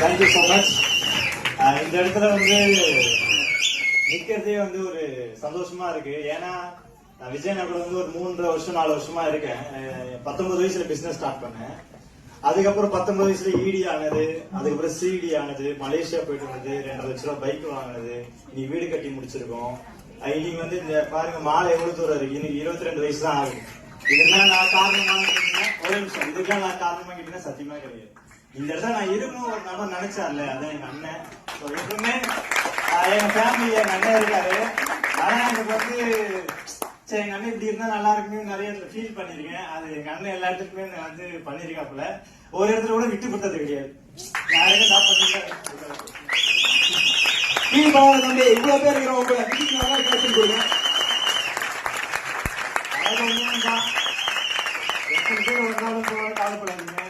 Thank you so much. இந்த இடத்துல வந்து நிக்கிறதே வந்து ஒரு சந்தோஷமா இருக்கு. ஏன்னா நான் விஜயநகர் வந்து ஒரு 3 வருஷம் 4 வருஷமா இருக்கேன். 19 வயசுல பிசினஸ் ஸ்டார்ட் பண்ணேன். அதுக்கப்புறம் 19 வயசுல இடி ஆனது, அதுக்கப்புறம் சிடி ஆனது, மலேசியா போயிட்டு வந்தது, 2.5 லட்ச ரூபாய் பைக் வாங்கினது, இன்னைக்கு வீடு கட்டி முடிச்சிருக்கோம். இன்னைக்கு வந்து இந்த பாருங்க மாலை எவ்வளவு தூரம் இருக்கு. இன்னைக்கு 22 வயசு தான் ஆகுது. இதெல்லாம் நான் காரணமா கேட்டீங்கன்னா ஒரே நிமிஷம், இதுக்கெல்லாம் நான் காரணமா கேட்டீங்கன்னா சத்தியமா கிடையாது. இந்த இடத்துல நான் இருக்கணும் ஒரு நபர் நினைச்சார்ல, அதான் எங்க அண்ணன். எப்பவுமே எங்க ஃபேமிலி எங்க அண்ணன் இருக்காரு. ஆனா எனக்கு வந்து சரி எங்க அண்ணன் இப்படி இருந்தா நல்லா இருக்குன்னு நிறைய இடத்துல ஃபீல் பண்ணிருக்கேன். அது எங்க அண்ணன் எல்லா இடத்துக்குமே வந்து பண்ணிருக்காப்புல. ஒரு இடத்துல கூட விட்டு கொடுத்தது கிடையாது. யாருக்கும் நான் பண்ணிருக்கேன். தம்பி இவ்வளவு பேர் இருக்கிறவங்க கொடுங்க. அதாவது ஒண்ணுதான், எத்தனை பேர் ஒரு நாளும் கவலைப்படாதீங்க.